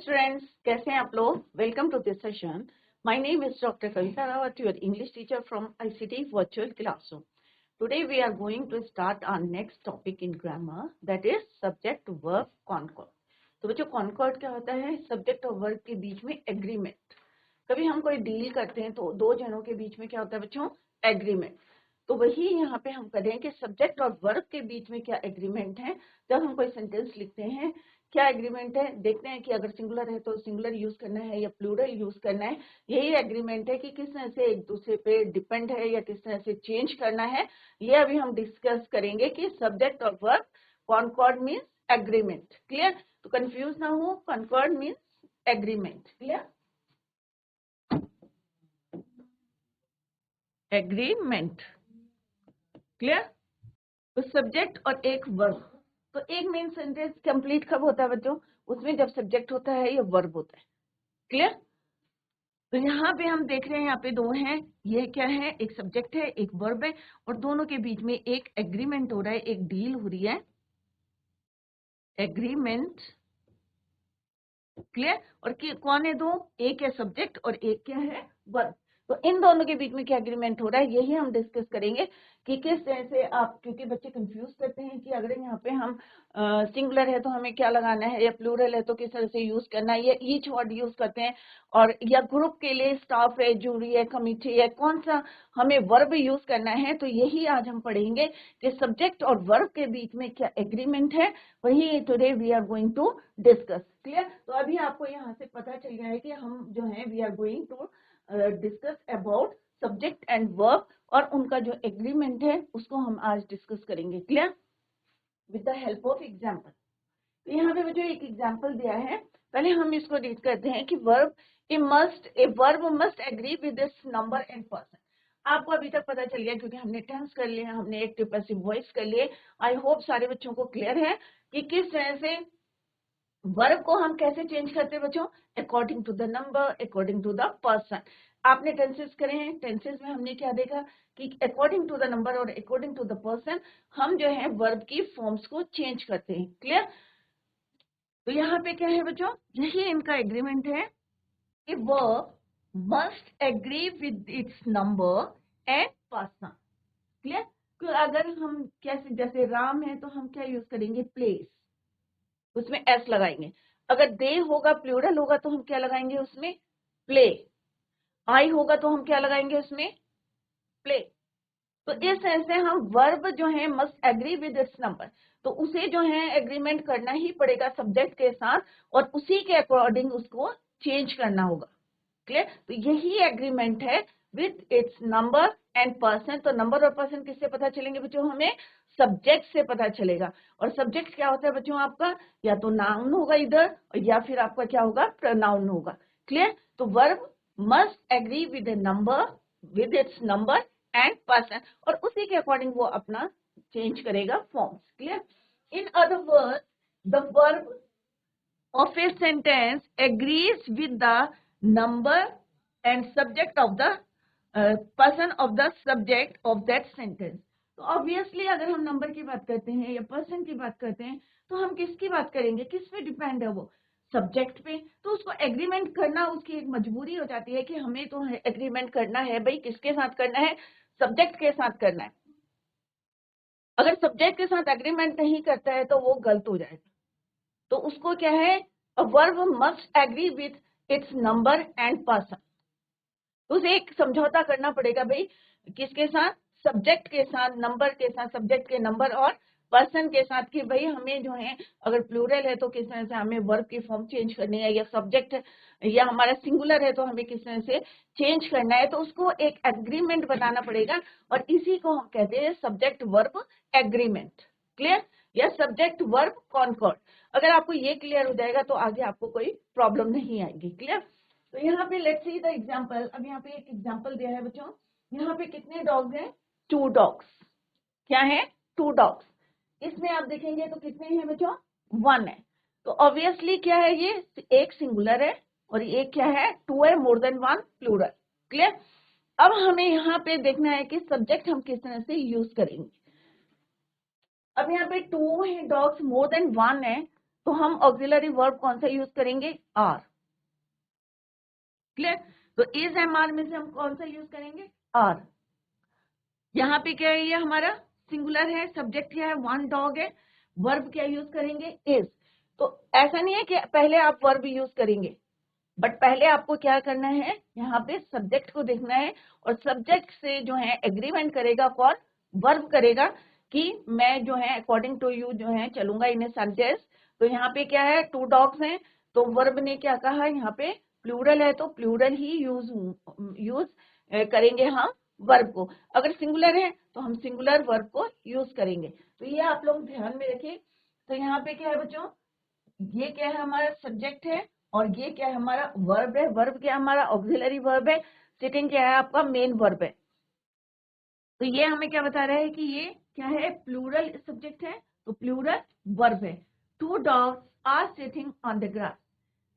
Students, कैसे हैं आप लोग? Welcome to this session. My name is doctor Kavita Rawat, your English teacher from ICT virtual classroom. Today we are going to start our next topic in grammar, that is subject verb concord. तो बच्चों, concord क्या होता है? Subject और verb के बीच में agreement. कभी हम कोई डील करते हैं तो दो जनों के बीच में क्या होता है बच्चों? एग्रीमेंट। तो वही यहाँ पे हम करें कि सब्जेक्ट और वर्ब के बीच में क्या एग्रीमेंट है। जब हम कोई सेंटेंस लिखते हैं क्या एग्रीमेंट है, देखते हैं कि अगर सिंगुलर है तो सिंगुलर यूज करना है या प्लूरल यूज करना है। यही एग्रीमेंट है कि किस तरह से एक दूसरे पे डिपेंड है या किस तरह से चेंज करना है। ये अभी हम डिस्कस करेंगे कि सब्जेक्ट और verb concord means agreement. Clear? तो कंफ्यूज ना हो, concord means agreement. Clear? Agreement. Clear? तो सब्जेक्ट और एक वर्ब। तो एक मेन सेंटेंस कंप्लीट कब होता है बच्चों? उसमें जब सब्जेक्ट होता है या वर्ब होता है। क्लियर? तो यहाँ पे हम देख रहे हैं, यहाँ पे दो हैं। ये क्या है? एक सब्जेक्ट है, एक वर्ब है, और दोनों के बीच में एक एग्रीमेंट हो रहा है, एक डील हो रही है, एग्रीमेंट। क्लियर? और कौन है दो? एक है सब्जेक्ट और एक क्या है? वर्ब। तो इन दोनों के बीच में क्या एग्रीमेंट हो रहा है, यही हम डिस्कस करेंगे कि किस तरह से आप, क्योंकि बच्चे कंफ्यूज करते हैं कि अगर यहाँ पे हम सिंगुलर है तो हमें क्या लगाना है, या प्लूरल है तो किस तरह से यूज करना है, या ईच वर्ड यूज करते हैं, और या ग्रुप के लिए स्टाफ है, जूरी है, कमिटी है, कौन सा हमें वर्ब यूज करना है। तो यही आज हम पढ़ेंगे कि सब्जेक्ट और वर्ब के बीच में क्या एग्रीमेंट है, वही today we are going to discuss. Clear? तो अभी आपको यहाँ से पता चल गया है कि हम जो है we are going to discuss about subject and verb, और उनका जो एग्रीमेंट है उसको हम आज डिस्कस करेंगे। Clear? With the help of example. तो यहाँ पे मुझे एक एग्जाम्पल दिया है, पहले हम इसको रीड करते हैं कि verb must agree with this number and person. आपको अभी तक पता चल गया क्योंकि हमने टेंस कर लिया, हमने एक्टिव पैसिव वॉइस कर लिए। आई होप सारे बच्चों को क्लियर है कि किस तरह से वर्ब को हम कैसे चेंज करते हैं बच्चों? According to the number, according to the person. आपने टेंसेस करे हैं, टेंसेस में हमने क्या देखा कि अकॉर्डिंग टू द नंबर और अकॉर्डिंग टू द पर्सन हम जो है वर्ब की फॉर्म्स को चेंज करते हैं। क्लियर? तो यहाँ पे क्या है बच्चों? यही इनका एग्रीमेंट है कि verb must agree with its number and person. Clear? तो अगर हम कैसे, जैसे राम है तो हम क्या यूज करेंगे? प्लेस, उसमें एस लगाएंगे। अगर दे होगा, प्लूरल होगा, तो हम क्या लगाएंगे उसमें? प्ले। आई होगा तो हम क्या लगाएंगे उसमें? प्ले। तो इस तरह से हम वर्ब जो है must agree with its number, तो उसे जो है एग्रीमेंट करना ही पड़ेगा सब्जेक्ट के साथ, और उसी के अकॉर्डिंग उसको चेंज करना होगा। क्लियर? तो यही एग्रीमेंट है with its number and person. तो नंबर और पर्सन किससे पता चलेंगे बच्चों? हमें सब्जेक्ट से पता चलेगा। और सब्जेक्ट क्या होता है बच्चों आपका? या तो नाउन होगा इधर, या फिर आपका क्या होगा? प्रोनाउन होगा। क्लियर? तो verb must agree with a number, with its number and person, और उसी के अकॉर्डिंग वो अपना चेंज करेगा forms. Clear? In other word, the verb of a sentence agrees with the number and subject of the person of the subject of that sentence। तो obviously अगर हम number की बात करते हैं या पर्सन की बात करते हैं तो हम किसकी बात करेंगे? किस पे डिपेंड है वो? सब्जेक्ट पे। तो उसको एग्रीमेंट करना उसकी एक मजबूरी हो जाती है कि हमें तो एग्रीमेंट करना है भाई। किसके साथ करना है? सब्जेक्ट के साथ करना है। अगर सब्जेक्ट के साथ एग्रीमेंट नहीं करता है तो वो गलत हो जाएगा। तो उसको क्या है? A verb must agree with its number and person। तो उसे एक समझौता करना पड़ेगा भाई, किसके साथ? सब्जेक्ट के साथ, नंबर के साथ, सब्जेक्ट के नंबर और पर्सन के साथ, कि भाई हमें जो है अगर प्लूरल है तो किस तरह से हमें वर्ब की फॉर्म चेंज करनी है, या सब्जेक्ट या हमारा सिंगुलर है तो हमें किस तरह से चेंज करना है। तो उसको एक एग्रीमेंट बनाना पड़ेगा, और इसी को हम कहते हैं सब्जेक्ट वर्ब एग्रीमेंट। क्लियर? या सब्जेक्ट वर्ब कॉनकॉर्ड। अगर आपको ये क्लियर हो जाएगा तो आगे आपको कोई प्रॉब्लम नहीं आएगी। क्लियर? तो यहाँ पे लेट्स सी द एग्जांपल। अब यहाँ पे एक एग्जांपल दिया है बच्चों। यहाँ पे कितने डॉग्स हैं? 2 डॉग्स। क्या है? 2 डॉग्स। इसमें आप देखेंगे तो कितने हैं बच्चों? 1 है। तो ऑब्वियसली क्या है? ये एक सिंगुलर है और एक क्या है? 2 है, मोर देन 1 प्लूरल। क्लियर? अब हमें यहाँ पे देखना है कि सब्जेक्ट हम किस तरह से यूज करेंगे। अब यहाँ पे 2 है डॉग्स, मोर देन 1 है, तो हम ऑक्सिलरी वर्ब कौन सा यूज करेंगे? आर। क्लियर? तो इज एम आर में से हम कौन सा यूज करेंगे? आर। यहाँ पे क्या है? ये हमारा सिंगुलर है, सब्जेक्ट क्या है? वन डॉग है। वर्ब क्या यूज करेंगे? इज। तो ऐसा नहीं है कि पहले आप वर्ब यूज करेंगे, बट पहले आपको क्या करना है? यहाँ पे सब्जेक्ट को देखना है, और सब्जेक्ट से जो है एग्रीमेंट करेगा कौन? वर्ब करेगा कि मैं जो है अकॉर्डिंग टू यू जो है चलूंगा इन ए सेंटेंस। तो यहाँ पे क्या है? टू डॉग्स हैं, तो वर्ब ने क्या कहा? यहाँ पे प्लूरल है तो प्लूरल ही यूज करेंगे हम वर्ब को। अगर सिंगुलर है तो हम सिंगुलर वर्ब को यूज करेंगे। तो ये आप लोग ध्यान में रखिए। तो यहाँ पे क्या है बच्चों? ये क्या है? हमारा सब्जेक्ट है, और ये क्या है? हमारा वर्ब है। वर्ब क्या है? हमारा ऑक्सिलरी वर्ब है। सिटिंग क्या है? आपका मेन वर्ब है। तो ये हमें क्या बता रहा है कि ये क्या है? प्लूरल सब्जेक्ट है तो प्लूरल वर्ब है। Two dogs are sitting on the grass.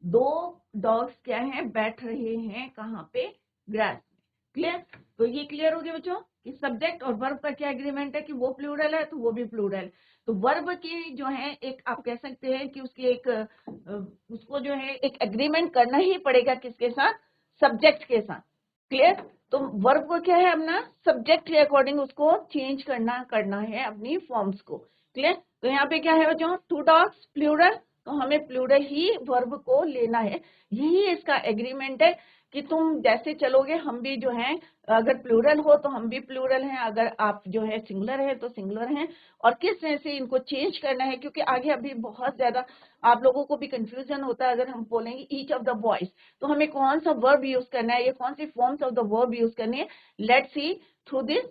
दो डॉग्स क्या है? बैठ रहे हैं कहाँ पे? ग्रास में। क्लियर? तो ये क्लियर हो गया बच्चों कि सब्जेक्ट और वर्ब का क्या एग्रीमेंट है कि वो प्लूरल है तो वो भी प्लूरल है। तो वर्ब की जो है एक आप कह सकते हैं कि उसकी एक उसको जो है एक एग्रीमेंट करना ही पड़ेगा, किसके साथ? सब्जेक्ट के साथ। क्लियर? तो वर्ब को क्या है? अपना सब्जेक्ट के अकॉर्डिंग उसको चेंज करना है अपनी फॉर्म्स को। क्लियर? तो यहाँ पे क्या है बच्चों? टू डॉग्स प्लूरल, तो हमें प्लूरल ही वर्ब को लेना है। यही इसका एग्रीमेंट है कि तुम जैसे चलोगे हम भी जो है, अगर प्लूरल हो तो हम भी प्लूरल हैं, अगर आप जो है सिंगुलर है तो सिंगुलर हैं। और किस तरह से इनको चेंज करना है, क्योंकि आगे अभी बहुत ज्यादा आप लोगों को भी कंफ्यूजन होता है। अगर हम बोलेंगे ईच ऑफ द बॉयज, तो हमें कौन सा वर्ब यूज करना है, ये कौन सी forms of the verb use करनी है? Let's see through this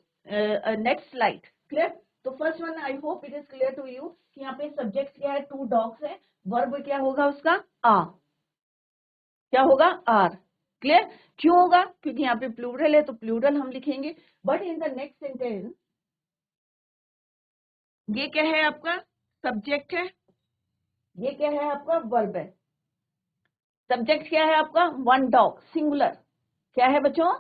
next slide. Clear? तो first one, I hope it is clear to you कि यहाँ पे सब्जेक्ट क्या है? टू डॉग्स है। वर्ब क्या होगा उसका? आ। क्या होगा? आर। क्लियर? क्यों होगा? क्योंकि यहाँ पे प्लूरल है तो प्लूरल हम लिखेंगे। But in the next sentence ये क्या है? आपका सब्जेक्ट है, ये क्या है? आपका वर्ब है। सब्जेक्ट क्या है आपका? One dog, singular. क्या है बच्चों?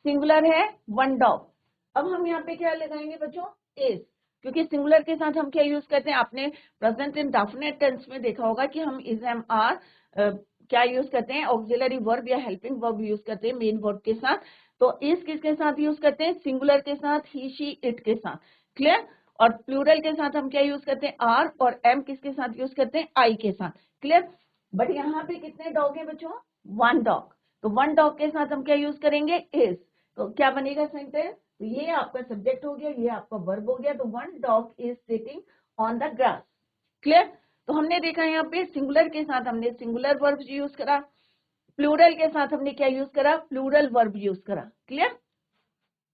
सिंगुलर है, वन डॉग। अब हम यहाँ पे क्या लगाएंगे बच्चों? इज। क्योंकि सिंगुलर के साथ हम क्या यूज करते हैं? आपने प्रेजेंट इन डेफिनेट टेंस में देखा होगा कि हम इज एम आर क्या यूज करते हैं? ऑक्सिलरी वर्ब या हेल्पिंग वर्ब यूज करते हैं मेन वर्ब के साथ। तो इज किसके साथ यूज करते हैं? सिंगुलर के साथ, ही शी इट के साथ। क्लियर? और प्लूरल के साथ हम क्या यूज करते हैं? आर। और एम किसके साथ यूज करते हैं? आई के साथ। क्लियर? बट यहाँ पे कितने डॉग है बच्चों? One dog. तो वन डॉग के साथ हम क्या यूज करेंगे? इज। तो क्या बनेगा सेंटेंस? तो ये आपका सब्जेक्ट हो गया, ये आपका वर्ब हो गया। तो one dog is sitting on the grass. Clear? तो हमने देखा यहाँ पे सिंगुलर के साथ हमने सिंगुलर वर्ब यूज करा, प्लूरल के साथ हमने क्या यूज करा? प्लूरल वर्ब यूज करा। क्लियर?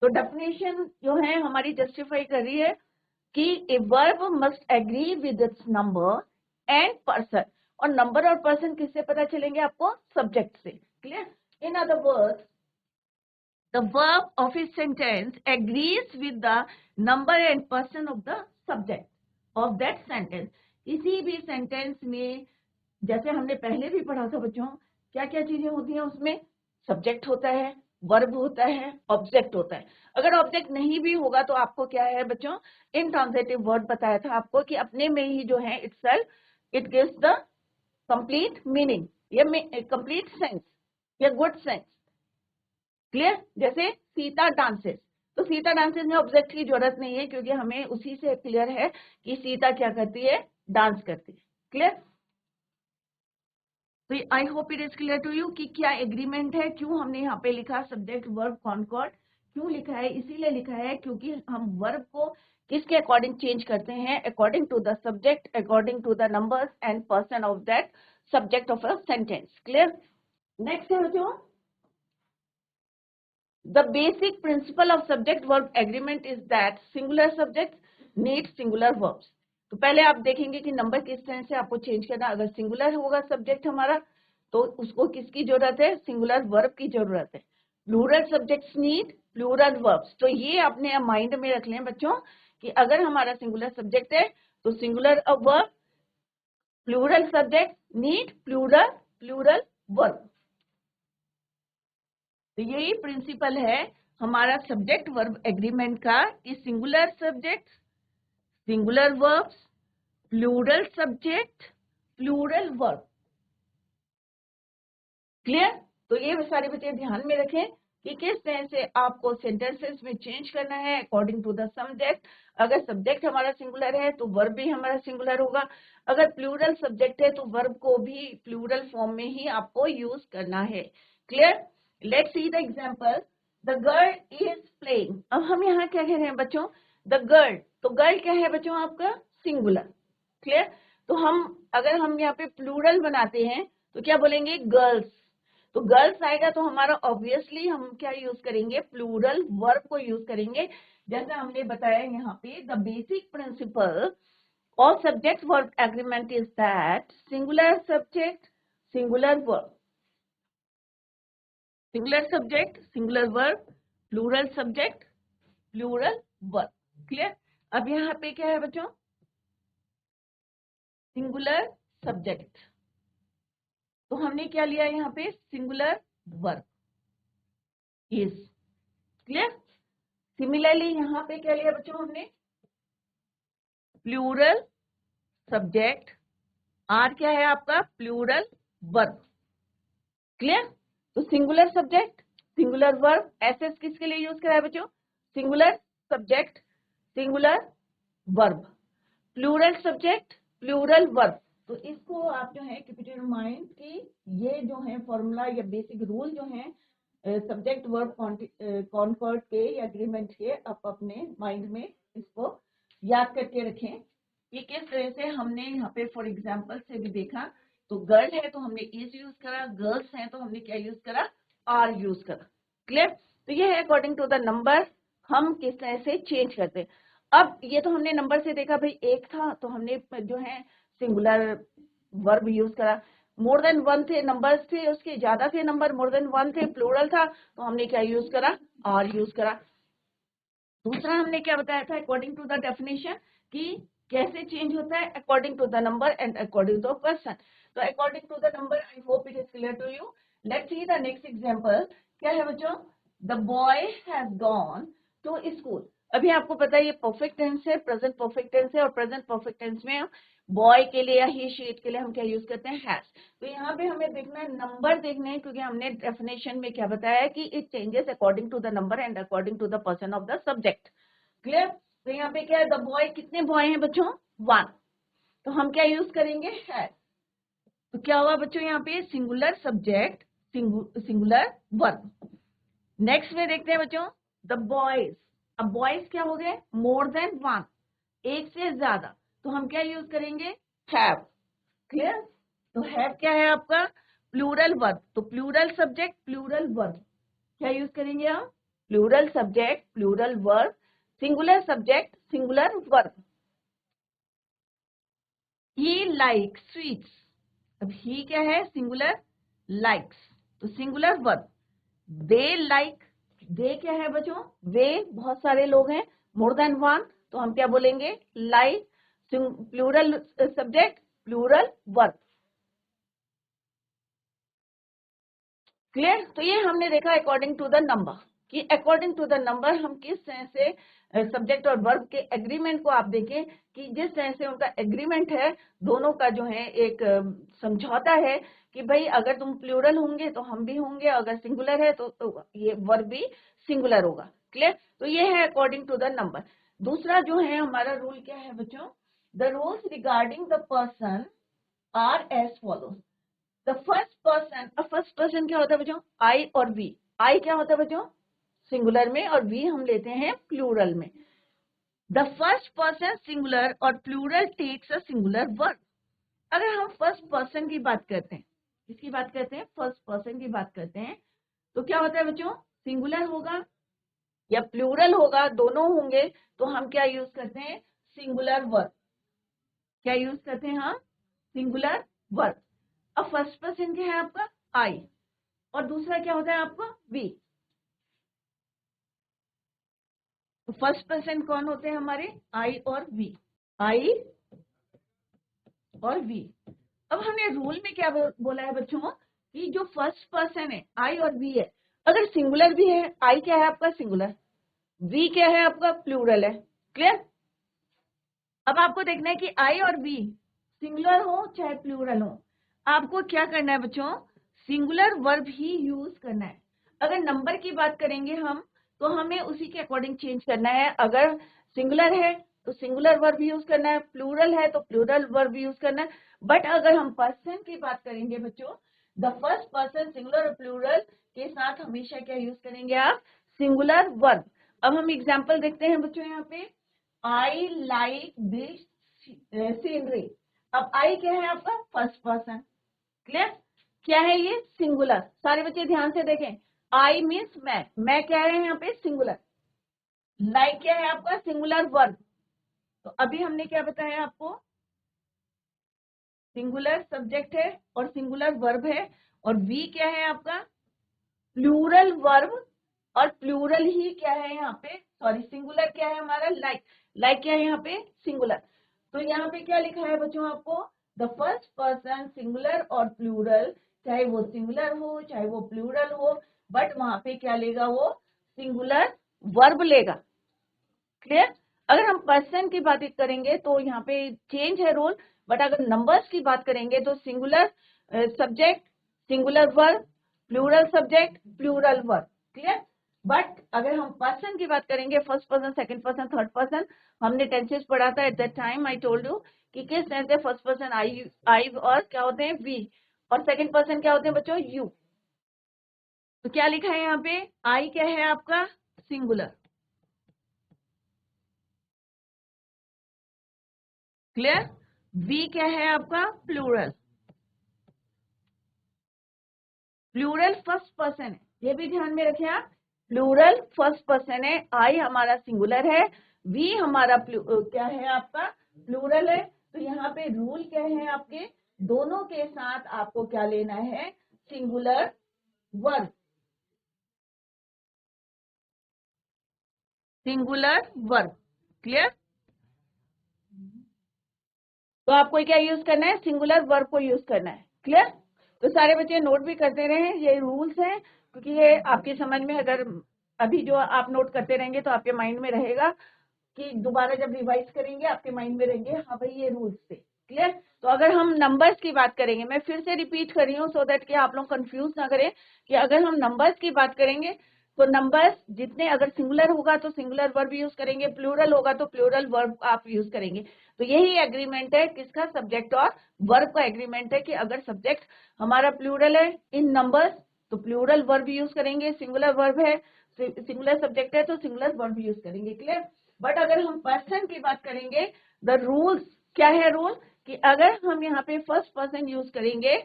तो डेफिनेशन जो है हमारी जस्टिफाई कर रही है कि a verb must agree with its number and person. और नंबर और पर्सन किससे पता चलेंगे आपको? सब्जेक्ट से। Clear? In other words, the verb of a sentence agrees with the number and person of the subject of that sentence. किसी भी sentence में, जैसे हमने पहले भी पढ़ा था बच्चों, क्या क्या चीजें होती हैं उसमें? सब्जेक्ट होता है, वर्ब होता है, ऑब्जेक्ट होता है। अगर ऑब्जेक्ट नहीं भी होगा तो आपको क्या है बच्चों? इंट्रांजिटिव वर्ड बताया था आपको कि अपने में ही जो है itself it gives the complete meaning या कंप्लीट सेंस या गुड सेंस। क्लियर? जैसे सीता डांसेस, तो सीता डांसेस में ऑब्जेक्ट की जरूरत नहीं है, क्योंकि हमें उसी से क्लियर है कि सीता क्या करती है? डांस करती है। क्लियर? तो I hope it is clear to you कि क्या एग्रीमेंट है, क्यों हमने यहाँ पे लिखा सब्जेक्ट वर्ब कॉनकॉर्ड। क्यों लिखा है? इसीलिए लिखा है क्योंकि हम वर्ब को किसके अकॉर्डिंग चेंज करते हैं? According to the subject, according to the numbers and person of that subject of a sentence. Clear? Next है बच्चों, the basic principle of subject verb agreement is that singular subjects need singular verbs. तो पहले आप देखेंगे कि number किस तरह से आपको चेंज करना। अगर सिंगुलर होगा सब्जेक्ट हमारा तो उसको किसकी जरूरत है? सिंगुलर वर्ब की जरूरत है। Plural subjects need plural verbs. तो ये अपने माइंड में रख लें बच्चों कि अगर हमारा सिंगुलर सब्जेक्ट है तो singular verb, plural subject need plural verb. तो यही प्रिंसिपल है हमारा सब्जेक्ट वर्ब एग्रीमेंट का कि singular subject, singular verbs, plural subject, plural verb. Clear? तो ये सारे बच्चे ध्यान में रखें कि किस तरह से आपको सेंटेंसेस में चेंज करना है अकॉर्डिंग टू द सब्जेक्ट। अगर सब्जेक्ट हमारा सिंगुलर है तो वर्ब भी हमारा सिंगुलर होगा, अगर प्लूरल सब्जेक्ट है तो वर्ब को भी प्लूरल फॉर्म में ही आपको यूज करना है। Clear? Let's see the example. The girl is playing. अब हम यहाँ क्या कह रहे हैं बच्चों? द गर्ल, तो गर्ल क्या है बच्चों आपका? सिंगुलर। क्लियर? तो हम अगर हम यहाँ पे प्लूरल बनाते हैं तो क्या बोलेंगे? गर्ल्स। तो गर्ल्स आएगा तो हमारा ऑब्वियसली हम क्या यूज करेंगे? प्लूरल वर्ब को यूज करेंगे। जैसा हमने बताया यहाँ पे, the basic principle of subject verb agreement is that singular subject singular verb, singular subject singular verb, plural subject plural verb. Clear? अब यहाँ पे क्या है बच्चों? सिंगुलर सब्जेक्ट, तो हमने क्या लिया यहाँ पे? Singular verb is. Clear? Similarly यहाँ पे क्या लिया बच्चों हमने? प्लूरल सब्जेक्ट, आर क्या है आपका? Plural verb. क्लियर? तो singular subject singular verb, SS किसके लिए यूज करा है बच्चों? Singular subject singular verb, plural subject plural verb. तो इसको आप जो है कीप इन माइंड कि ये जो है फॉर्मूला या बेसिक रूल जो है सब्जेक्ट वर्ब कॉन्कॉर्ड के या एग्रीमेंट के, आप अपने माइंड में इसको याद करके रखें कि किस तरह से हमने यहाँ पे फॉर एग्जाम्पल से भी देखा। तो गर्ल है तो हमने इज यूज करा, गर्ल्स हैं तो हमने क्या यूज करा? आर यूज करा। क्लियर? तो ये है अकॉर्डिंग टू द नंबर हम किस तरह से चेंज करते हैं। अब ये तो हमने नंबर से देखा भाई, एक था तो हमने जो है सिंगुलर वर्ब यूज करा, मोर देन वन थे नंबर्स थे, उसके ज्यादा थे नंबर, मोर देन वन थे, प्लूरल था, तो हमने क्या यूज करा? आर यूज करा। दूसरा हमने क्या बताया था अकॉर्डिंग टू द डेफिनेशन कि कैसे चेंज होता है? According to the number and according to person. तो according to the number, I hope it is clear to you. Let's see the next example. क्या है बच्चों? The boy has gone to school. अभी आपको पता है ये परफेक्ट टेंस है, प्रेजेंट परफेक्ट टेंस है, और प्रेजेंट परफेक्ट टेंस में बॉय के लिए या ही शीट के लिए हम क्या यूज करते हैं? हैज। तो यहाँ पे हमें देखना है, नंबर देखने हैं, क्योंकि हमने डेफिनेशन में क्या बताया कि it changes according to the number and according to the person of the subject. Clear? तो यहाँ पे क्या है? द बॉय, कितने बॉय हैं बच्चों? वन। तो हम क्या यूज करेंगे? हैज। तो क्या हुआ बच्चों यहाँ पे? Singular subject singular verb. Next में देखते हैं बच्चों, द बॉयज। अब बॉयज क्या हो गए? मोर देन वन, एक से ज्यादा, तो हम क्या यूज करेंगे? हैव। क्लियर? तो हैव क्या है आपका? प्लूरल वर्ब, तो प्लूरल सब्जेक्ट प्लूरल वर्ब क्या यूज करेंगे हम? Plural subject plural verb, singular subject singular verb. He like sweets. अब ही क्या है? सिंगुलर, लाइक्स, तो singular verb. They like, they क्या है बच्चों? वे, बहुत सारे लोग हैं, मोर देन वन, तो हम क्या बोलेंगे? Like, plural subject plural verb. Clear? तो ये हमने देखा अकॉर्डिंग टू द नंबर कि अकॉर्डिंग टू द नंबर हम किस तरह से सब्जेक्ट और वर्ब के एग्रीमेंट को आप देखें कि जिस तरह से उनका एग्रीमेंट है, दोनों का जो है एक समझौता है कि भाई अगर तुम प्लूरल होंगे तो हम भी होंगे, अगर सिंगुलर है तो ये वर्ब भी सिंगुलर होगा। क्लियर? तो ये है अकॉर्डिंग टू द नंबर। दूसरा जो है हमारा रूल क्या है बच्चों? The rules regarding the person are as follows. The first person, अब फर्स्ट पर्सन क्या होता है बच्चों? आई और वी। आई क्या होता है बच्चों? सिंगुलर में, और वी हम लेते हैं प्लूरल में। द फर्स्ट पर्सन सिंगुलर और plural takes a singular verb. अगर हम फर्स्ट पर्सन की बात करते हैं, किसकी बात करते हैं? फर्स्ट पर्सन की बात करते हैं, तो क्या होता है बच्चों? सिंगुलर होगा या प्लूरल होगा, दोनों होंगे, तो हम क्या यूज करते हैं? Singular verb. क्या यूज करते हैं हम? Singular verb. अब फर्स्ट पर्सन क्या है आपका? आई, और दूसरा क्या होता है आपका? वी। तो फर्स्ट पर्सन कौन होते हैं हमारे? आई और वी, आई और वी। अब हमने रूल में क्या बोला है बच्चों कि जो फर्स्ट पर्सन है आई और वी है, अगर सिंगुलर भी है, आई क्या है आपका? सिंगुलर, वी क्या है आपका? प्लूरल है। क्लियर? अब आपको देखना है कि आई और वी सिंगुलर हो चाहे प्लूरल हो, आपको क्या करना है बच्चों, सिंगुलर वर्ब ही यूज करना है। अगर नंबर की बात करेंगे हम तो हमें उसी के अकॉर्डिंग चेंज करना है। अगर सिंगुलर है तो सिंगुलर वर्ब यूज करना है, प्लूरल है तो प्लूरल वर्ब यूज करना है। बट अगर हम पर्सन की बात करेंगे बच्चों, द फर्स्ट पर्सन सिंगुलर और प्लूरल के साथ हमेशा क्या यूज करेंगे आप, सिंगुलर वर्ब। अब हम एग्जाम्पल देखते हैं बच्चों यहाँ पे, आई लाइक दिस सीनरी। अब आई क्या है आपका, फर्स्ट पर्सन, क्लियर, क्या है ये, सिंगुलर। सारे बच्चे ध्यान से देखें, आई मीन्स मैं क्या है यहाँ पे, सिंगुलर। लाइक क्या है आपका, सिंगुलर वर्ब। तो अभी हमने क्या बताया आपको, सिंगुलर सब्जेक्ट है और सिंगुलर वर्ब है, और वी क्या है आपका, प्लूरल वर्ब, और प्लूरल ही क्या है यहाँ पे, सॉरी सिंगुलर क्या है हमारा, लाइक। लाइक क्या है यहाँ पे, सिंगुलर। तो यहाँ पे क्या लिखा है बच्चों आपको, द फर्स्ट पर्सन सिंगुलर और प्लूरल, चाहे वो सिंगुलर हो चाहे वो प्लूरल हो, बट वहां पे क्या लेगा, वो सिंगुलर वर्ब लेगा, क्लियर। अगर हम पर्सन की बात करेंगे तो यहाँ पे चेंज है रोल, बट अगर नंबर्स की बात करेंगे तो singular subject, singular verb, plural subject, plural verb, clear. But अगर हम पर्सन की बात करेंगे, first person, second person, third person, हमने टेंसेस पढ़ा था at that time, I told you कि किस टेंस से फर्स्ट पर्सन आई और क्या होते हैं, वी, और सेकंड पर्सन क्या होते हैं बच्चों, यू। तो क्या लिखा है यहाँ पे, आई क्या है आपका, सिंगुलर, क्लियर। वी क्या है आपका, प्लूरल। प्लूरल फर्स्ट पर्सन है, ये भी ध्यान में रखें आप, प्लूरल फर्स्ट पर्सन है। आई हमारा सिंगुलर है, वी हमारा क्या है आपका, प्लूरल है। तो यहाँ पे रूल क्या है आपके, दोनों के साथ आपको क्या लेना है, singular verb, singular verb, clear. तो आपको क्या यूज करना है, सिंगुलर वर्ब को यूज करना है, क्लियर। तो सारे बच्चे नोट भी करते रहे, ये रूल्स हैं, क्योंकि ये आपकी समझ में, अगर अभी जो आप नोट करते रहेंगे तो आपके माइंड में रहेगा, कि दोबारा जब रिवाइज करेंगे आपके माइंड में रहेंगे, हाँ भाई ये रूल्स थे, क्लियर। तो अगर हम नंबर्स की बात करेंगे, मैं फिर से रिपीट कर रही हूँ सो दैट कि आप लोग कंफ्यूज ना करें, कि अगर हम नंबर्स की बात करेंगे तो नंबर्स जितने, अगर सिंगुलर होगा तो सिंगुलर वर्ब यूज करेंगे, प्लूरल होगा तो प्लूरल वर्ब आप यूज करेंगे। तो यही एग्रीमेंट है किसका, सब्जेक्ट और वर्ब का एग्रीमेंट है, कि अगर सब्जेक्ट हमारा प्लूरल है इन नंबर्स तो प्लूरल वर्ब यूज करेंगे, सिंगुलर वर्ब है, सिंगुलर सब्जेक्ट है तो सिंगुलर वर्ब यूज करेंगे, क्लियर। बट अगर हम पर्सन की बात करेंगे, द रूल्स क्या है, रूल कि अगर हम यहाँ पे फर्स्ट पर्सन यूज करेंगे,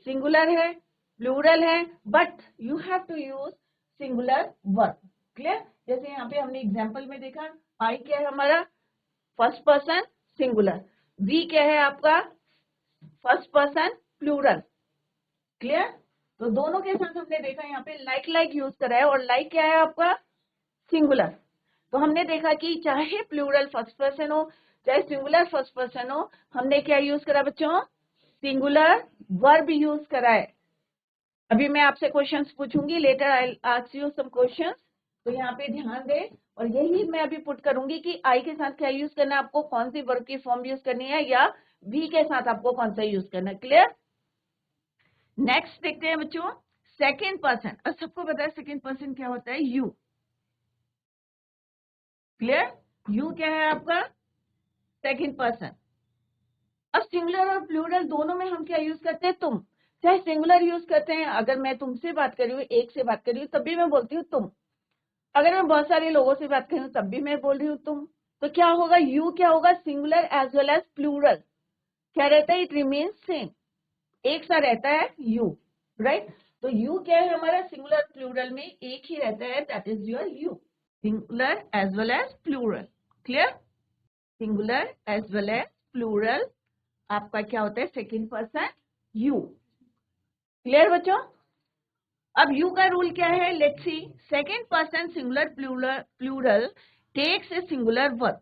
सिंगुलर है, प्लूरल है, but you have to use singular verb, clear. जैसे यहाँ पे हमने एग्जांपल में देखा, आई क्या है हमारा, फर्स्ट पर्सन सिंगुलर, वी क्या है आपका, फर्स्ट पर्सन प्लूरल, क्लियर। तो दोनों के साथ हमने देखा यहाँ पे लाइक लाइक यूज करा है, और लाइक क्या है आपका, सिंगुलर। तो हमने देखा कि चाहे प्लूरल फर्स्ट पर्सन हो चाहे सिंगुलर फर्स्ट पर्सन हो, हमने क्या यूज करा बच्चों, सिंगुलर वर्ब यूज करा है। अभी मैं आपसे क्वेश्चंस पूछूंगी, later I ask you some questions, तो यहाँ पे ध्यान दें, और यही मैं अभी पुट करूंगी कि आई के साथ क्या यूज करना है आपको, कौन सी वर्ब की फॉर्म यूज करनी है, या वी के साथ आपको कौन सा यूज करना है, क्लियर। नेक्स्ट देखते हैं बच्चों, सेकेंड पर्सन। और सबको पता है सेकेंड पर्सन क्या होता है, यू, क्लियर। यू क्या है आपका, सेकेंड पर्सन। अब सिंगुलर और प्लूरल दोनों में हम क्या यूज करते हैं, तुम। चाहे सिंगुलर यूज करते हैं, अगर मैं तुमसे बात कर रही हूँ, एक से बात कर रही हूँ, तब भी मैं बोलती हूँ तुम। अगर मैं बहुत सारे लोगों से बात कर रही हूँ तब भी मैं बोल रही हूँ तुम। तो क्या होगा, यू क्या होगा, singular as well as plural क्या रहता है, इट रिमेन्स सेम, एक सा रहता है यू, राइट। तो यू क्या है हमारा, सिंगुलर प्लूरल में एक ही रहता है, that is your you, singular as well as plural, clear. Singular as well as plural आपका क्या होता है, सेकेंड पर्सन यू, क्लियर बच्चों। अब यू का रूल क्या है, let's see, second person singular plural takes a singular verb.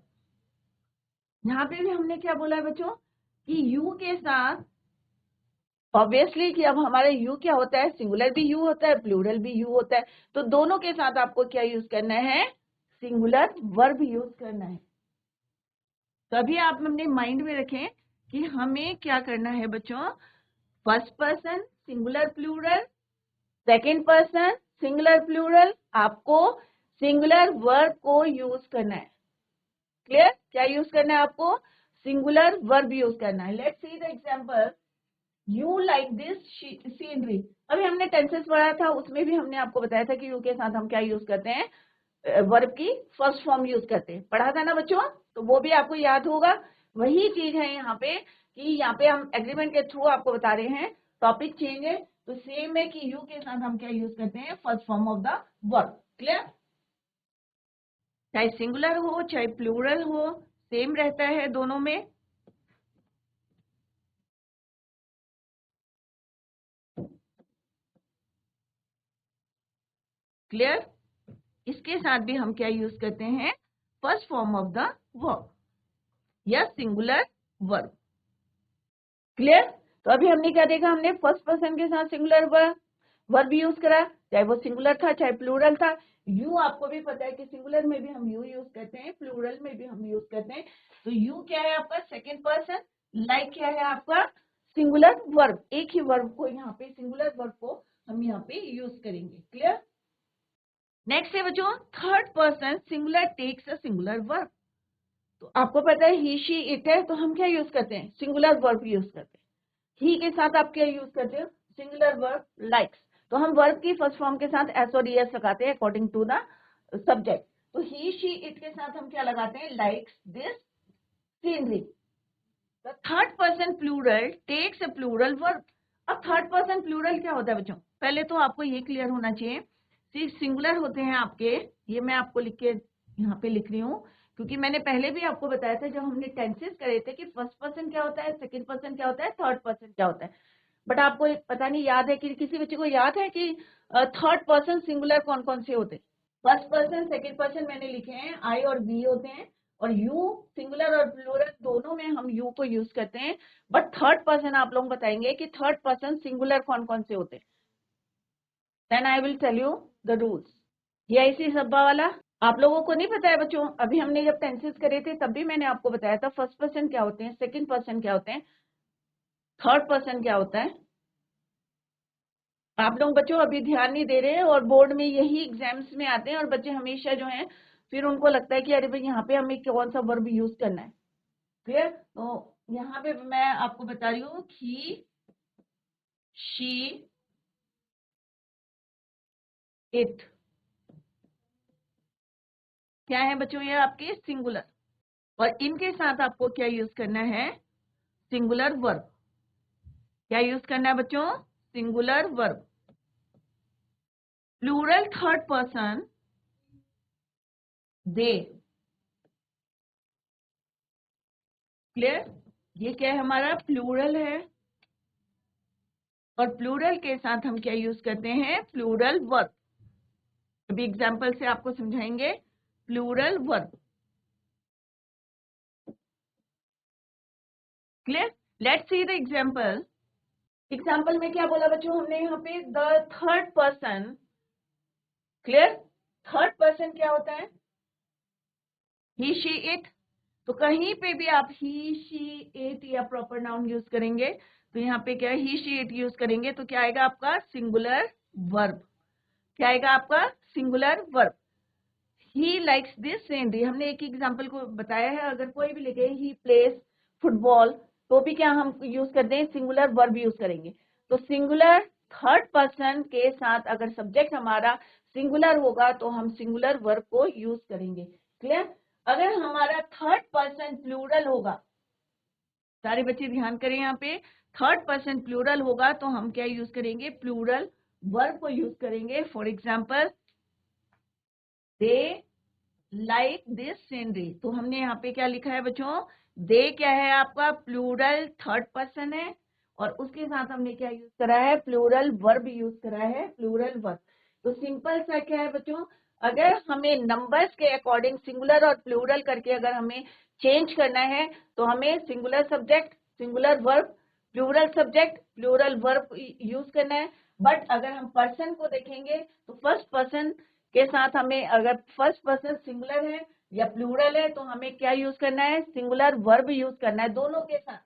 यहाँ पे भी हमने क्या बोला है बच्चों, कि यू के साथ ऑब्वियसली कि अब हमारे यू क्या होता है, सिंगुलर भी यू होता है, प्लूरल भी यू होता है, तो दोनों के साथ आपको क्या यूज करना है, सिंगुलर वर्ब यूज करना है। तो अभी आप अपने माइंड में रखें कि हमें क्या करना है बच्चों, first person singular plural, second person singular plural, आपको सिंगुलर वर्ब को यूज करना है। क्लियर? क्या यूज करना है आपको? सिंगुलर वर्ब यूज करना है। Let's see the example, you like this scenery. अभी हमने टेंसेस पढ़ा था, उसमें भी हमने आपको बताया था कि यू के साथ हम क्या यूज करते हैं, वर्ब की फर्स्ट फॉर्म यूज करते हैं, पढ़ा था ना बच्चों? तो वो भी आपको याद होगा। वही चीज है यहाँ पे कि यहाँ पे हम एग्रीमेंट के थ्रू आपको बता रहे हैं, टॉपिक चेंज है तो सेम है कि यू के साथ हम क्या यूज करते हैं, first form of the verb. Clear? चाहे सिंगुलर हो चाहे प्लूरल हो, सेम रहता है दोनों में। क्लियर? इसके साथ भी हम क्या यूज करते हैं, first form of the verb या सिंगुलर वर्ब। क्लियर? तो अभी हमने क्या देखा, हमने फर्स्ट पर्सन के साथ सिंगुलर वर्ब यूज करा, चाहे वो सिंगुलर था चाहे प्लूरल था। यू आपको भी पता है कि सिंगुलर में भी हम यू यूज करते हैं, प्लूरल में भी हम यूज करते हैं। तो यू क्या है आपका सेकंड पर्सन, लाइक क्या है आपका सिंगुलर वर्ब। एक ही वर्ब को यहाँ पे, सिंगुलर वर्ब को हम यहाँ पे यूज करेंगे। क्लियर? नेक्स्ट है बच्चों, third person singular takes a singular verb. तो आपको पता है ही शी इट है, तो हम क्या यूज करते हैं, सिंगुलर वर्ब यूज करते हैं। ही के साथ आप क्या यूज करते हो, सिंगुलर वर्ब लाइक्स। तो हम वर्ब की फर्स्ट फॉर्म के साथ एस और ईएस लगाते हैं अकॉर्डिंग टू द सब्जेक्ट। तो ही शी इट के साथ हम क्या लगाते हैं, likes this scenery. The third person plural takes a plural verb. अब थर्ड पर्सन प्लूरल क्या होता है बच्चों, पहले तो आपको ये क्लियर होना चाहिए, सिंगुलर होते हैं आपके, ये मैं आपको लिख के यहाँ पे लिख रही हूँ, क्योंकि मैंने पहले भी आपको बताया था जब हमने टेंसेस करे थे कि फर्स्ट पर्सन क्या होता है, सेकंड पर्सन क्या होता है, थर्ड पर्सन क्या होता है। बट आपको पता नहीं याद है कि किसी बच्चे को याद है कि थर्ड पर्सन सिंगुलर कौन कौन से होते हैं? फर्स्ट पर्सन सेकंड पर्सन मैंने लिखे हैं, आई और वी होते हैं, और यू सिंगुलर और प्लूरल दोनों में हम यू को यूज करते हैं। बट थर्ड पर्सन आप लोग बताएंगे कि थर्ड पर्सन सिंगुलर कौन कौन से होते हैं। Then I will tell you the rules. ये इसी सब्बा वाला आप लोगों को नहीं पता है बच्चों? अभी हमने जब टेंसेस करे थे तब भी मैंने आपको बताया था फर्स्ट पर्सन क्या होते हैं, सेकंड पर्सन क्या होते हैं, थर्ड पर्सन क्या होता है। आप लोग बच्चों अभी ध्यान नहीं दे रहे हैं, और बोर्ड में यही एग्जाम्स में आते हैं, और बच्चे हमेशा जो हैं फिर उनको लगता है कि अरे भाई यहाँ पे हमें कौन सा वर्ब यूज करना है। क्लियर? तो यहाँ पे मैं आपको बता रही हूँ ही शी इट, क्या है बच्चों, ये आपके सिंगुलर, और इनके साथ आपको क्या यूज करना है, सिंगुलर वर्ब। क्या यूज करना है बच्चों, singular verb. Plural third person they. Clear? ये क्या है हमारा, प्लूरल है, और प्लूरल के साथ हम क्या यूज करते हैं, प्लूरल वर्ब। अभी एग्जाम्पल से आपको समझाएंगे plural verb. Clear? Let's see the example. Example में क्या बोला बच्चों हमने यहाँ पे, the third person. Clear? Third person क्या होता है, ही शी इट। तो कहीं पे भी आप ही शी इट या प्रॉपर नाउन यूज करेंगे, तो यहाँ पे क्या ही शी इट यूज करेंगे तो क्या आएगा आपका, सिंगुलर वर्ब। क्या आएगा आपका, singular verb. He likes this scenery, हमने एक एग्जाम्पल को बताया है, अगर कोई भी लिखे ही प्लेस फुटबॉल, तो भी क्या हम यूज करते हैं, सिंगुलर वर्ब यूज करेंगे। तो सिंगुलर थर्ड पर्सन के साथ अगर सब्जेक्ट हमारा सिंगुलर होगा तो हम सिंगुलर वर्ब को यूज करेंगे। क्लियर? अगर हमारा थर्ड पर्सन प्लूरल होगा, सारे बच्चे ध्यान करें यहाँ पे, थर्ड पर्सन प्लूरल होगा तो हम क्या यूज करेंगे, प्लूरल वर्ब को यूज करेंगे। For example, they like this scenery. तो हमने यहाँ पे क्या लिखा है बच्चों, दे क्या है आपका, प्लूरल थर्ड पर्सन है, और उसके साथ हमने क्या यूज करा है, प्लूरल वर्ब यूज करा है, प्लूरल वर्ब। तो सिंपल सा क्या है बच्चों, अगर हमें नंबर्स के अकॉर्डिंग सिंगुलर और प्लूरल करके अगर हमें चेंज करना है, तो हमें singular subject singular verb, plural subject plural verb use करना है। बट अगर हम पर्सन को देखेंगे तो फर्स्ट पर्सन के साथ हमें, अगर फर्स्ट पर्सन सिंगुलर है या प्लूरल है, तो हमें क्या यूज करना है, सिंगुलर वर्ब यूज करना है दोनों के साथ।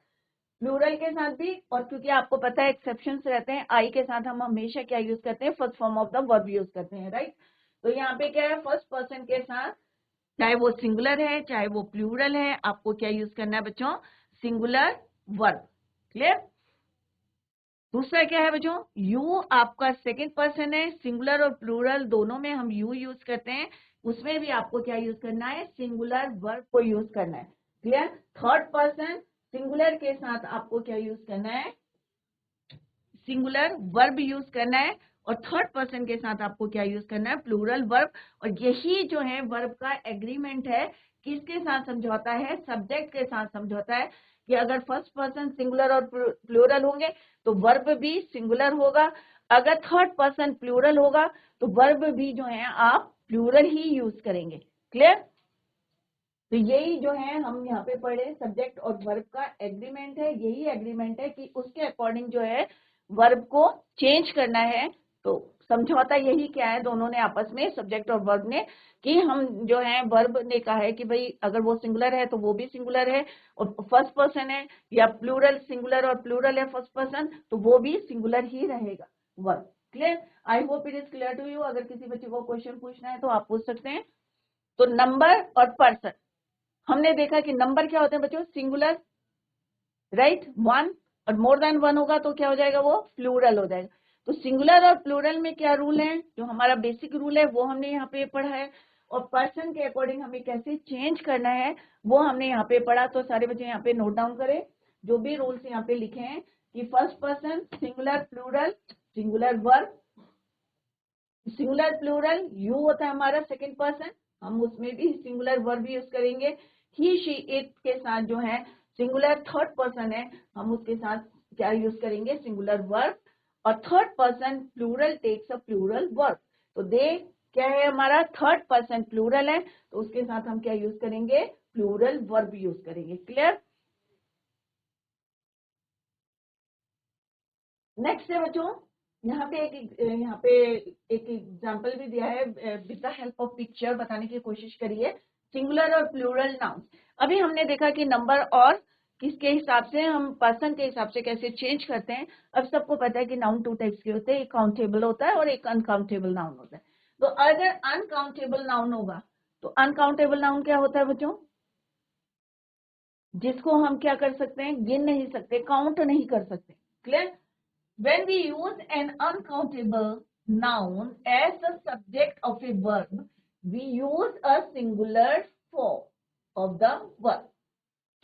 प्लूरल के साथ भी, और क्योंकि आपको पता है एक्सेप्शंस रहते हैं, आई के साथ हम हमेशा क्या यूज करते हैं, first form of the verb use करते हैं, राइट। तो यहाँ पे क्या है, फर्स्ट पर्सन के साथ चाहे वो सिंगुलर है चाहे वो प्लूरल है, आपको क्या यूज करना है बच्चों, सिंगुलर वर्ब। क्लियर। दूसरा क्या है बच्चों, यू आपका सेकंड पर्सन है, सिंगुलर और प्लूरल दोनों में हम यू यूज करते हैं, उसमें भी आपको क्या यूज करना है, सिंगुलर वर्ब को यूज करना है। क्लियर। थर्ड पर्सन सिंगुलर के साथ आपको क्या यूज करना है, सिंगुलर वर्ब यूज करना है, और थर्ड पर्सन के साथ आपको क्या यूज करना है, प्लूरल वर्ब। और यही जो है वर्ब का एग्रीमेंट है, किसके साथ समझौता है, सब्जेक्ट के साथ समझौता है, कि अगर फर्स्ट पर्सन सिंगुलर और प्लूरल होंगे तो वर्ब भी सिंगुलर होगा, अगर थर्ड पर्सन प्लूरल होगा तो वर्ब भी जो है आप प्लूरल ही यूज करेंगे। क्लियर। तो यही जो है हम यहाँ पे पढ़े, सब्जेक्ट और वर्ब का एग्रीमेंट है, यही एग्रीमेंट है कि उसके अकॉर्डिंग जो है वर्ब को चेंज करना है। तो समझौता यही क्या है, दोनों ने आपस में, सब्जेक्ट और वर्ब ने, कि हम जो है, वर्ब ने कहा है कि भाई अगर वो सिंगुलर है तो वो भी सिंगुलर है, और फर्स्ट पर्सन है, या प्लूरल सिंगुलर और प्लूरल है फर्स्ट पर्सन, तो वो भी सिंगुलर ही रहेगा verb. Clear. I hope it is clear to you. अगर किसी बच्चे को क्वेश्चन पूछना है तो आप पूछ सकते हैं। तो नंबर और पर्सन, हमने देखा कि नंबर क्या होते हैं बच्चों, सिंगुलर, राइट, वन, और मोर देन वन होगा तो क्या हो जाएगा, वो प्लूरल हो जाएगा। तो सिंगुलर और प्लूरल में क्या रूल है, जो हमारा बेसिक रूल है वो हमने यहाँ पे पढ़ा है, और पर्सन के अकॉर्डिंग हमें कैसे चेंज करना है वो हमने यहाँ पे पढ़ा। तो सारे बच्चे यहाँ पे नोट डाउन करें जो भी रूल्स यहाँ पे लिखे हैं, कि first person singular plural, singular verb, singular plural, you होता है हमारा सेकंड पर्सन, हम उसमें भी सिंगुलर वर्ब यूज करेंगे। ही शी इट के साथ जो है सिंगुलर थर्ड पर्सन है, हम उसके साथ क्या यूज करेंगे, सिंगुलर वर्ब। और third person plural takes a plural verb, तो दे क्या है हमारा, थर्ड पर्सन प्लूरल है, तो उसके साथ हम क्या यूज करेंगे, प्लूरल वर्ब यूज करेंगे। क्लियर। नेक्स्ट है बच्चों, यहाँ पे एक एग्जांपल भी दिया है, with the help of picture बताने की कोशिश करिए, सिंगुलर और प्लूरल नाउन। अभी हमने देखा कि नंबर और किसके हिसाब से, हम पर्सन के हिसाब से कैसे चेंज करते हैं। अब सबको पता है कि नाउन टू टाइप्स के होते हैं, एक काउंटेबल होता है और एक अनकाउंटेबल नाउन होता है। तो अगर अनकाउंटेबल नाउन होगा, तो अनकाउंटेबल नाउन क्या होता है बच्चों, जिसको हम क्या कर सकते हैं, गिन नहीं सकते, काउंट नहीं कर सकते। Clear. When we use an uncountable noun as the subject of a verb, we use a singular form of the verb.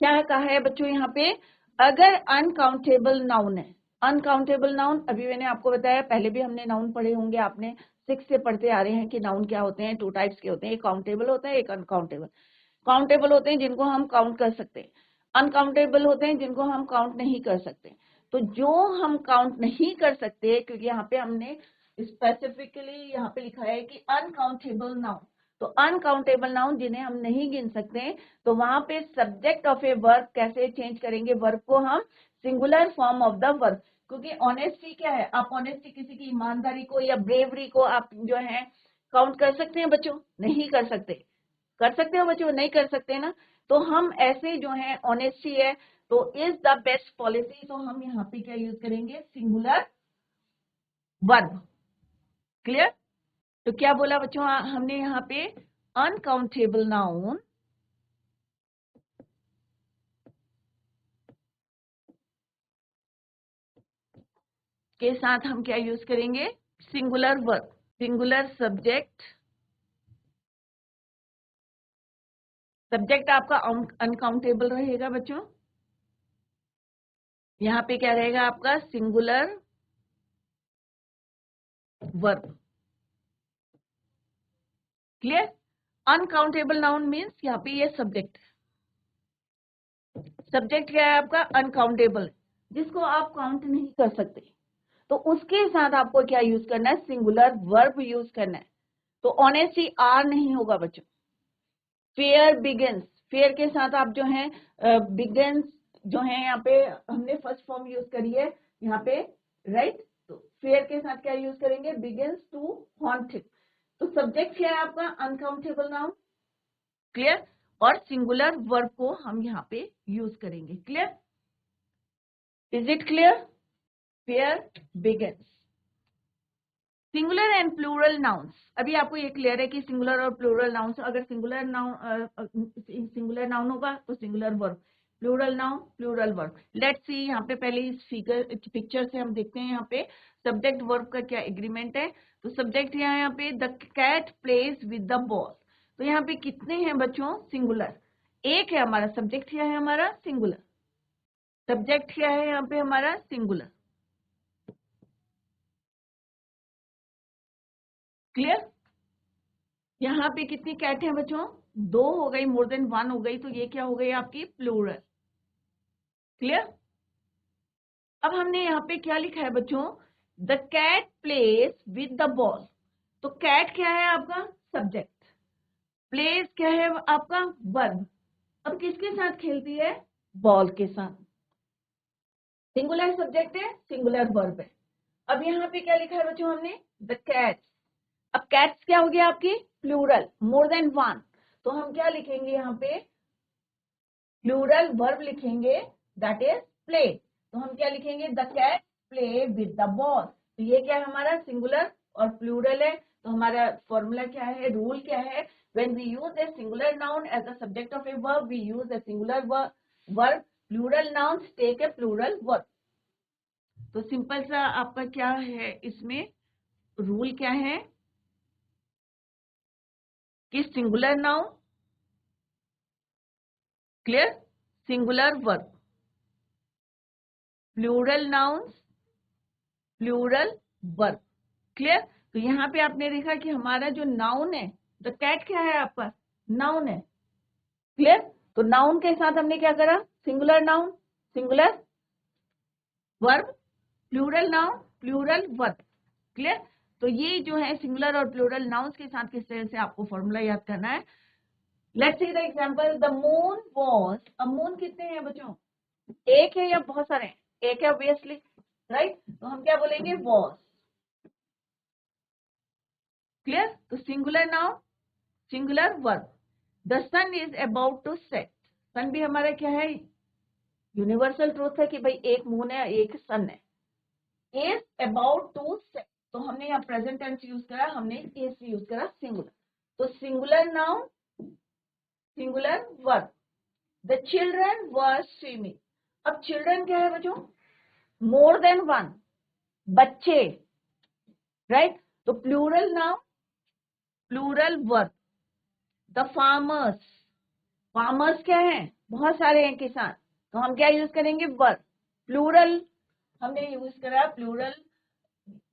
क्या कहा है बच्चों यहाँ पे, अगर अनकाउंटेबल नाउन है, अनकाउंटेबल नाउन अभी मैंने आपको बताया, पहले भी हमने नाउन पढ़े होंगे, आपने 6 से पढ़ते आ रहे हैं कि नाउन क्या होते हैं, 2 टाइप्स के होते हैं, एक काउंटेबल होता है, एक अनकाउंटेबल। काउंटेबल होते हैं जिनको हम काउंट कर सकते हैं, अनकाउंटेबल होते हैं जिनको हम काउंट नहीं कर सकते। तो जो हम काउंट नहीं कर सकते, क्योंकि यहाँ पे हमने स्पेसिफिकली यहाँ पे लिखा है कि अनकाउंटेबल नाउन, तो अनकाउंटेबल नाउन जिन्हें हम नहीं गिन सकते, तो वहां पे सब्जेक्ट ऑफ ए वर्ब कैसे चेंज करेंगे, वर्ब को हम singular form of the verb. क्योंकि ऑनेस्टी क्या है, आप ऑनेस्टी किसी की ईमानदारी को या ब्रेवरी को आप जो है काउंट कर सकते हैं बच्चों, नहीं कर सकते। कर सकते हो बच्चों, नहीं कर सकते ना। तो हम ऐसे जो है ऑनेस्टी है, तो इज द बेस्ट पॉलिसी, तो हम यहाँ पे क्या यूज करेंगे, सिंगुलर वर्ब। क्लियर। तो क्या बोला बच्चों, हमने यहाँ पे अनकाउंटेबल नाउन के साथ हम क्या यूज करेंगे, singular verb, singular subject, subject आपका अनकाउंटेबल रहेगा बच्चों, यहाँ पे क्या रहेगा आपका, singular verb. Clear. Uncountable noun means यहाँ पे ये सब्जेक्ट, सब्जेक्ट क्या है आपका, अनकाउंटेबल, जिसको आप काउंट नहीं कर सकते, तो उसके साथ आपको क्या यूज करना है, सिंगुलर वर्ब यूज करना है। तो ऑनेस्टी आर नहीं होगा बच्चों। फेयर बिगिंस, फेयर के साथ आप जो है बिगिंस जो है, यहाँ पे हमने फर्स्ट फॉर्म यूज करी है यहाँ पे, राइट। तो फेयर के साथ क्या यूज करेंगे, बिगिंस टू हॉन्टेड। तो सब्जेक्ट क्या है आपका, अनकाउंटेबल नाउन। क्लियर। और सिंगुलर वर्ब को हम यहाँ पे यूज करेंगे। Clear. Is it clear? Pair begins. Singular and plural nouns, अभी आपको ये क्लियर है कि सिंगुलर और प्लूरल नाउन्स, अगर सिंगुलर नाउन होगा तो singular verb, plural noun plural verb. Let's see, यहाँ पे पहले इस पिक्चर से हम देखते हैं यहाँ पे सब्जेक्ट वर्ब का क्या एग्रीमेंट है। तो सब्जेक्ट यहाँ पे the cat plays with the ball. तो यहाँ पे कितने हैं बच्चों? सिंगुलर एक है हमारा। सब्जेक्ट क्या है हमारा? सिंगुलर। सब्जेक्ट क्या है यहाँ पे हमारा? सिंगुलर। क्लियर? यहाँ पे कितनी कैट है बच्चों? दो हो गई, मोर देन वन हो गई, तो ये क्या हो गई आपकी? प्लूरल। क्लियर? अब हमने यहाँ पे क्या लिखा है बच्चों? The cat plays with the ball. तो कैट क्या है आपका? सब्जेक्ट। प्लेज क्या है आपका? वर्ब। अब किसके साथ खेलती है? बॉल के साथ। सिंगुलर सब्जेक्ट है, सिंगुलर वर्ब है। अब यहाँ पे क्या लिखा है बच्चों हमने? The cats. अब कैट्स क्या हो गया आपकी? Plural, more than one. तो हम क्या लिखेंगे यहाँ पे? प्लूरल वर्ब लिखेंगे, दैट इज प्ले। तो हम क्या लिखेंगे? The cat play with the ball. तो ये क्या है हमारा? सिंगुलर और प्लूरल है। तो हमारा फॉर्मूला क्या है? रूल क्या है? When we use a singular noun as a subject of a verb, we use a singular verb. Plural nouns take a plural verb. तो सिंपल सा आपका क्या है इसमें रूल क्या है कि singular noun, clear, singular verb, plural nouns, plural verb. Clear? तो यहाँ पे आपने देखा कि हमारा जो नाउन है, द कैट क्या है आपका? नाउन है। क्लियर? तो नाउन के साथ हमने क्या करा? Singular noun, singular verb, plural noun, plural verb. Clear? तो ये जो है सिंगुलर और प्लूरल नाउन्स के साथ किस तरह से आपको फॉर्मूला याद करना है। Let's see the example, the moon was. अब मून कितने हैं बच्चों? एक है या बहुत सारे हैं? एक है ऑब्वियसली, राइट? तो हम क्या बोलेंगे? वाज। क्लियर? तो singular noun, singular verb. The sun is about to set. Sun भी हमारा क्या है? यूनिवर्सल ट्रूथ है कि भाई एक मून है, एक सन है। इज अबाउट टू सेट, तो हमने यहाँ प्रेजेंट टेंस यूज करा, हमने इज यूज करा, सिंगुलर। तो singular noun, singular verb. The children were swimming. अब चिल्ड्रन क्या है बच्चों? मोर देन वन, बच्चे, राइट? तो plural noun, plural verb. The farmers, farmers क्या है? बहुत सारे हैं किसान। तो हम क्या यूज करेंगे? वर्ब। प्लूरल हमने यूज करा, प्लूरल।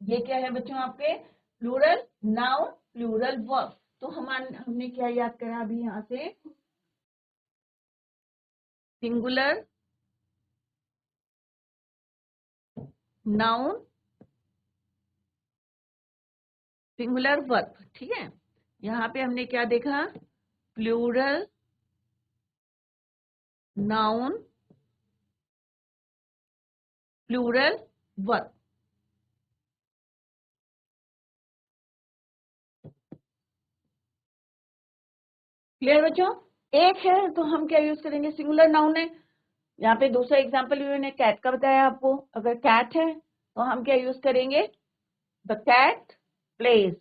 ये क्या है बच्चों आपके? Plural noun, plural verb. तो हमने क्या याद करा अभी यहाँ से? Singular noun, singular verb. ठीक है? यहाँ पे हमने क्या देखा? Plural noun, plural verb. Clear बच्चों? एक है तो हम क्या यूज करेंगे? सिंगुलर नाउन है। यहाँ पे दूसरा एग्जाम्पल भी मैंने कैट का बताया आपको। अगर कैट है तो हम क्या यूज करेंगे? The cat plays.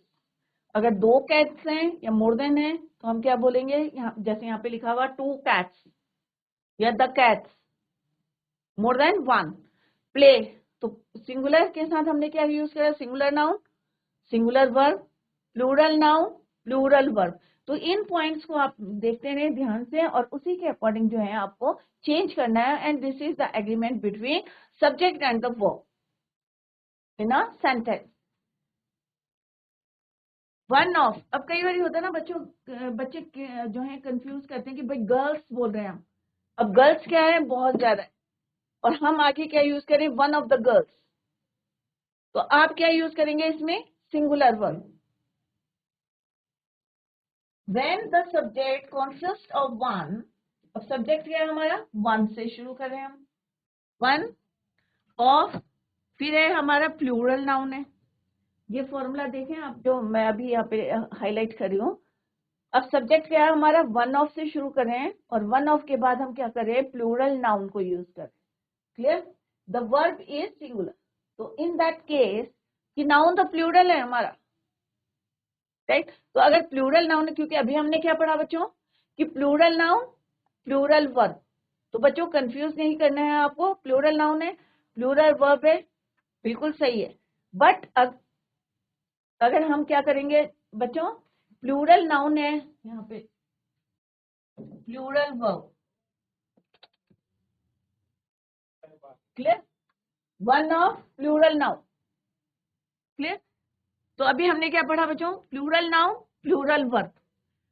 अगर दो कैट्स हैं या मोर देन है तो हम क्या बोलेंगे? यहाँ जैसे यहाँ पे लिखा हुआ टू कैट्स या the cats, more than one. Play, तो सिंगुलर के साथ हमने क्या यूज करा? Singular noun, singular verb, plural noun, plural verb. तो इन पॉइंट्स को आप देखते रहे ध्यान से और उसी के अकॉर्डिंग जो है आपको चेंज करना है। And this is the agreement between subject and the verb in a sentence. One of, अब कई बार होता है ना बच्चों, बच्चे जो है कंफ्यूज करते हैं कि भाई गर्ल्स बोल रहे हैं हम। अब गर्ल्स क्या है? बहुत ज्यादा है। और हम आगे क्या यूज करें? One of the girls. तो आप क्या यूज करेंगे इसमें? Singular verb. When the subject consists of one, अब सब्जेक्ट क्या है हमारा? वन से शुरू करें हम। वन ऑफ, फिर है हमारा प्लूरल नाउन है। ये फॉर्मूला देखें आप, जो मैं अभी यहाँ पे हाईलाइट कर रही हूँ। अब सब्जेक्ट क्या है हमारा? वन ऑफ से शुरू करें और वन ऑफ के बाद हम क्या करें? प्लूरल नाउन को यूज करें। Clear? The verb is singular, तो इन दैट केस कि नाउन तो प्लूरल है हमारा, राइट। तो अगर प्लूरल नाउन है, क्योंकि अभी हमने क्या पढ़ा बच्चों कि प्लूरल नाउन प्लूरल वर्ब, तो बच्चों कंफ्यूज नहीं करना है आपको, प्लूरल नाउन है प्लूरल वर्ब है, बिल्कुल सही है। बट अगर हम क्या करेंगे बच्चों, प्लूरल नाउन है यहाँ पे plural verb, clear, one of plural noun, clear. तो अभी हमने क्या पढ़ा बच्चों, plural noun plural verb.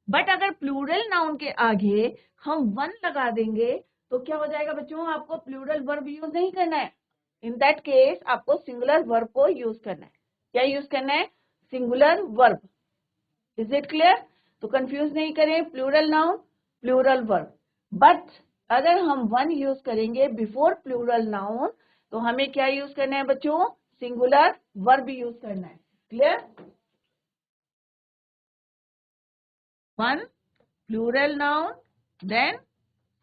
But अगर प्लूरल नाउन के आगे हम वन लगा देंगे तो क्या हो जाएगा बच्चों, आपको प्लूरल वर्ब यूज नहीं करना है, इन दैट केस आपको सिंगुलर वर्ब को यूज करना है। क्या यूज करना है, singular verb, is it clear. तो कंफ्यूज नहीं करें, plural noun plural verb. But अगर हम वन यूज करेंगे बिफोर प्लूरल नाउन तो हमें क्या यूज करना है बच्चों, सिंगुलर वर्ब यूज करना है, clear. One plural noun then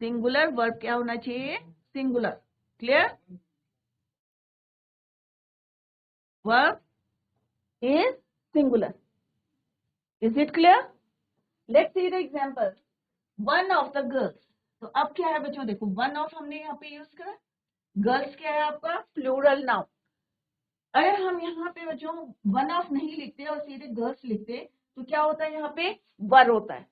singular verb क्या होना चाहिए, singular, clear. Verb is singular, is it clear. Let's see the example, one of the girls. तो अब क्या है बच्चों, देखो वन ऑफ हमने यहाँ पे यूज करा, गर्ल्स क्या है आपका प्लूरल नाउन। अगर हम यहाँ पे बच्चों वन ऑफ नहीं लिखते और सीधे गर्ल्स लिखते तो क्या होता है, यहाँ पे वर होता है,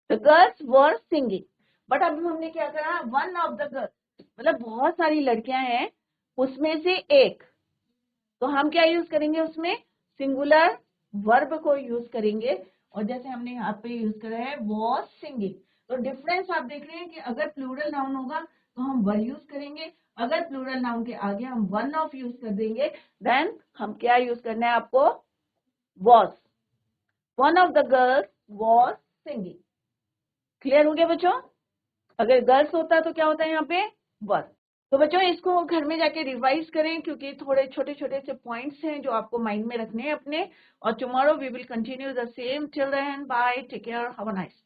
the girls were singing. But अब हमने क्या करा, वन ऑफ द गर्ल्स, मतलब बहुत सारी लड़कियां हैं उसमें से एक, तो हम क्या यूज करेंगे उसमें, सिंगुलर वर्ब को यूज करेंगे। और जैसे हमने यहाँ पे यूज करा है वॉज सिंगिंग, तो डिफरेंस आप देख रहे हैं कि अगर प्लूरल नाउन होगा तो हम वर यूज करेंगे, अगर प्लूरल नाउन के आगे हम वन ऑफ यूज कर देंगे देन हम क्या यूज करना है आपको, was, one of the girls was singing, clear हो गया बच्चों। अगर गर्ल्स होता तो क्या होता है यहाँ पे, वर। तो बच्चों इसको घर में जाके रिवाइज करें क्योंकि थोड़े छोटे छोटे से पॉइंट्स हैं जो आपको माइंड में रखने हैं अपने, और tomorrow we will continue the same, till then bye, take care, have a nice